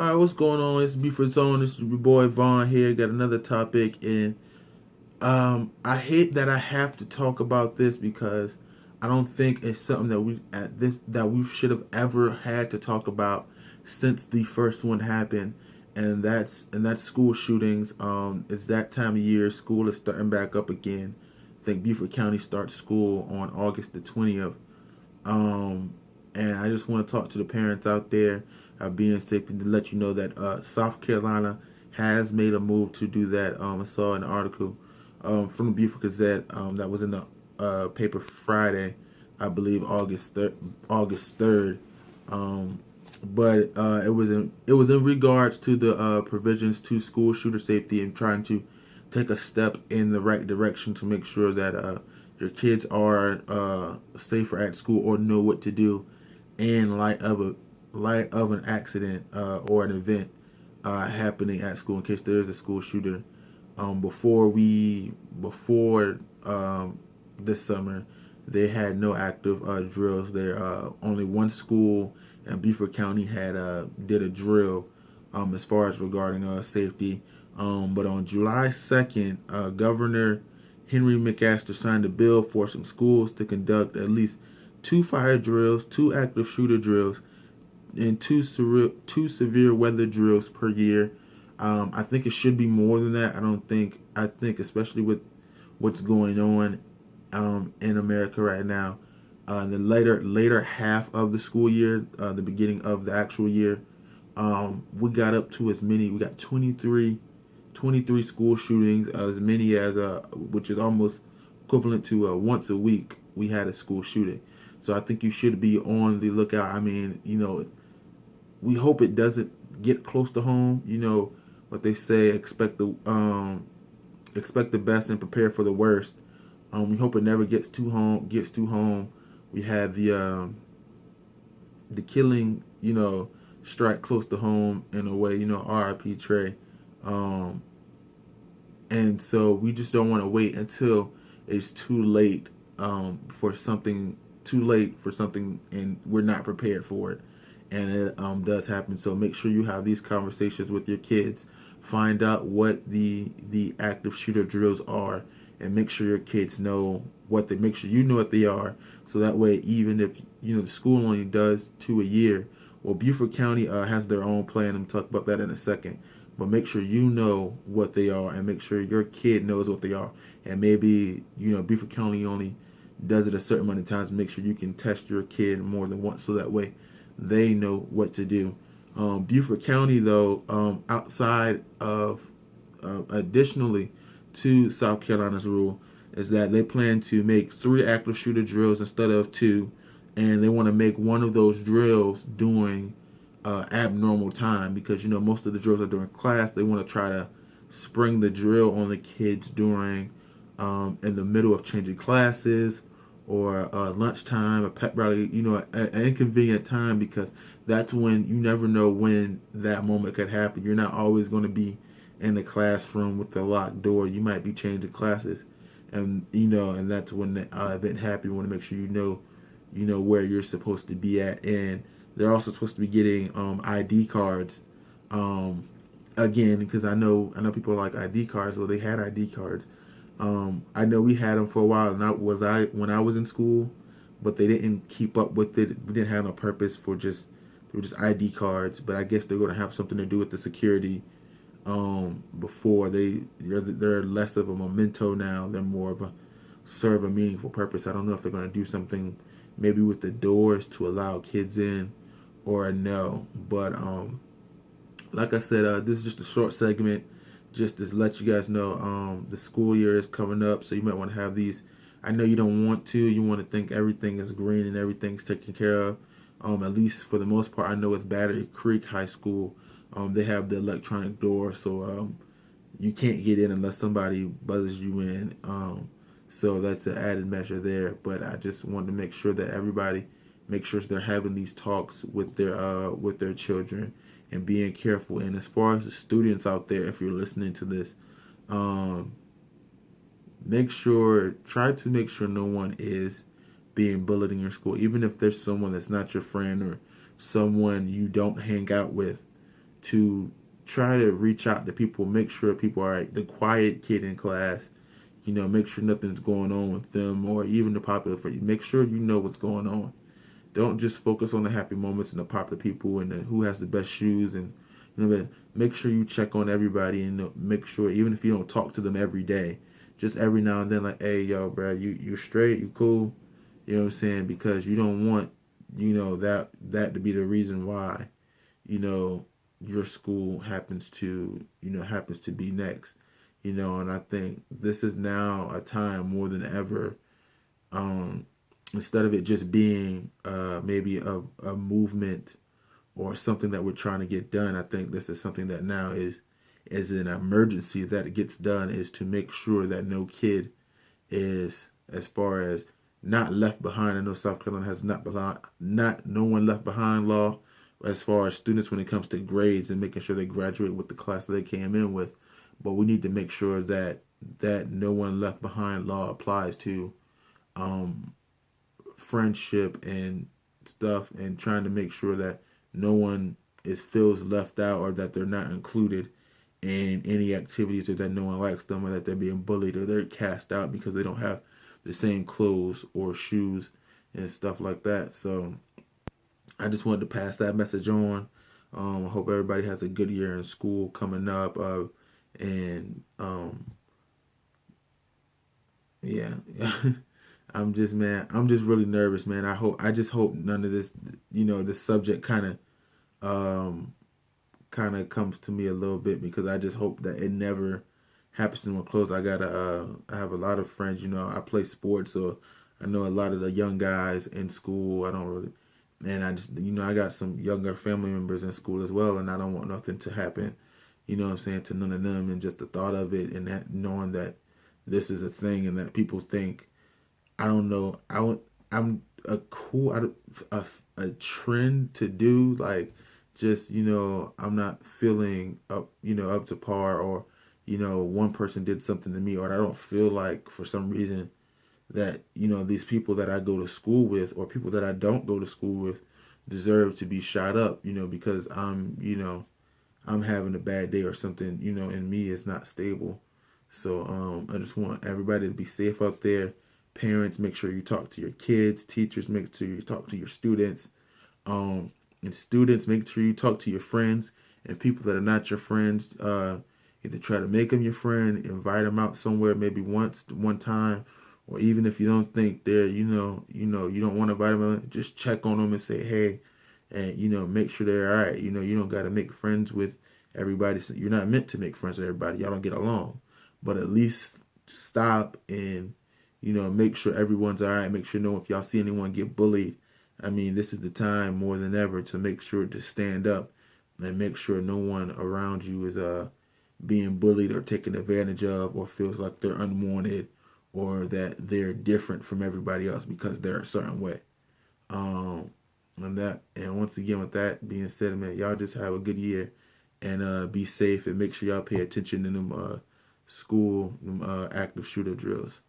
All right, what's going on? It's Buford Zone. This is your boy Vaughn here. Got another topic, and I hate that I have to talk about this because I don't think it's something that we should have ever had to talk about since the first one happened, and that's school shootings. It's that time of year. School is starting back up again. I think Beaufort County starts school on August the 20th. Um, and I just want to talk to the parents out there being sick and to let you know that South Carolina has made a move to do that. I saw an article from the Beaufort Gazette that was in the paper Friday, I believe August 3rd. But it was in regards to the provisions to school shooter safety and trying to take a step in the right direction to make sure that your kids are safer at school or know what to do in light of an accident or an event happening at school in case there is a school shooter. Before this summer, they had no active drills there. Only one school in Beaufort County had did a drill as far as regarding safety. But on July 2nd, Governor Henry McMaster signed a bill forcing schools to conduct at least two fire drills, two active shooter drills, and two severe weather drills per year. I think it should be more than that. I think especially with what's going on in America right now, the later half of the school year, the beginning of the actual year, we got up to we got 23 school shootings, as many as which is almost equivalent to once a week we had a school shooting. So I think you should be on the lookout. I mean, we hope it doesn't get close to home. You know what they say: expect the best and prepare for the worst. We hope it never gets too home. We had the killing, strike close to home in a way. R.I.P. Trey. And so we just don't want to wait until it's too late for something, and we're not prepared for it. And it does happen. So make sure you have these conversations with your kids. Find out what the active shooter drills are, and make sure your kids know make sure you know what they are. So that way, even if the school only does 2 a year, well, Beaufort County has their own plan. I'm talk about that in a second. But make sure you know what they are, and make sure your kid knows what they are. And maybe Beaufort County only does it a certain amount of times. Make sure you can test your kid more than once, so that way they know what to do. Beaufort County, though, outside of additionally to South Carolina's rule, is that they plan to make 3 active shooter drills instead of 2, and they want to make one of those drills during abnormal time, because most of the drills are during class. They want to try to spring the drill on the kids during in the middle of changing classes, or lunchtime, a pep rally, an inconvenient time, because that's when you never know when that moment could happen. You're not always going to be in the classroom with the locked door. You might be changing classes, and and that's when the event happens. You want to make sure you know where you're supposed to be at, and they're also supposed to be getting ID cards. Again, because I know people like ID cards. Well, they had ID cards. I know we had them for a while, and when I was in school, but they didn't keep up with it. We didn't have no purpose they were just ID cards. But I guess they're going to have something to do with the security. Before they're less of a memento now. They're more of a serve a meaningful purpose. I don't know if they're going to do something maybe with the doors to allow kids in, or no. But like I said, this is just a short segment, just to let you guys know the school year is coming up, so you might want to have these. I know you don't want to. You want to think everything is green and everything's taken care of. At least for the most part, I know it's Battery Creek High School. They have the electronic door, so you can't get in unless somebody buzzes you in. So that's an added measure there. But I just wanted to make sure that everybody make sure they're having these talks with their children and being careful. And as far as the students out there, if you're listening to this, try to make sure no one is being bullied in your school, even if there's someone that's not your friend or someone you don't hang out with. to try to reach out to people, make sure people are the quiet kid in class. Make sure nothing's going on with them or even the popular friends. Make sure you know what's going on. Don't just focus on the happy moments and the popular people and who has the best shoes and make sure you check on everybody and make sure even if you don't talk to them every day, just every now and then like, hey yo, bro, you straight, you cool, you know what I'm saying? Because you don't want that to be the reason why your school happens to be next. And I think this is now a time more than ever, instead of it just being maybe a movement or something that we're trying to get done. I think this is something that now is an emergency that it gets done, is to make sure that no kid is, as far as not left behind. I know South Carolina has not no one left behind law as far as students when it comes to grades and making sure they graduate with the class that they came in with. But we need to make sure that no one left behind law applies to friendship and stuff, and trying to make sure that no one feels left out or that they're not included in any activities, or that no one likes them, or that they're being bullied or they're cast out because they don't have the same clothes or shoes and stuff like that. So I just wanted to pass that message on. I hope everybody has a good year in school coming up. And yeah, I'm just really nervous, man. I just hope none of this, this subject kind of comes to me a little bit, because I just hope that it never happens to me close. I have a lot of friends, I play sports, so I know a lot of the young guys in school. I don't really, and I just, I got some younger family members in school as well, and I don't want nothing to happen, what I'm saying, to none of them. And just the thought of it, and that knowing that this is a thing, and that people think, I don't know, I'm a cool, a trend to do, like, just, I'm not feeling up to par, or, one person did something to me, or I don't feel like for some reason that, these people that I go to school with or people that I don't go to school with deserve to be shot up, because I'm having a bad day or something, in me is not stable. So I just want everybody to be safe out there. Parents, make sure you talk to your kids. Teachers, make sure you talk to your students. And students, make sure you talk to your friends, and people that are not your friends. Either try to make them your friend, invite them out somewhere, maybe one time, or even if you don't think they're, you don't want to invite them, just check on them and say, hey, and make sure they're all right. You don't got to make friends with everybody. So you're not meant to make friends with everybody. Y'all don't get along, but at least stop and make sure everyone's all right. Make sure if y'all see anyone get bullied, I mean, this is the time more than ever to make sure to stand up and make sure no one around you is being bullied or taken advantage of, or feels like they're unwanted, or that they're different from everybody else because they're a certain way. And once again, with that being said, man, y'all just have a good year, and be safe, and make sure y'all pay attention to them school active shooter drills.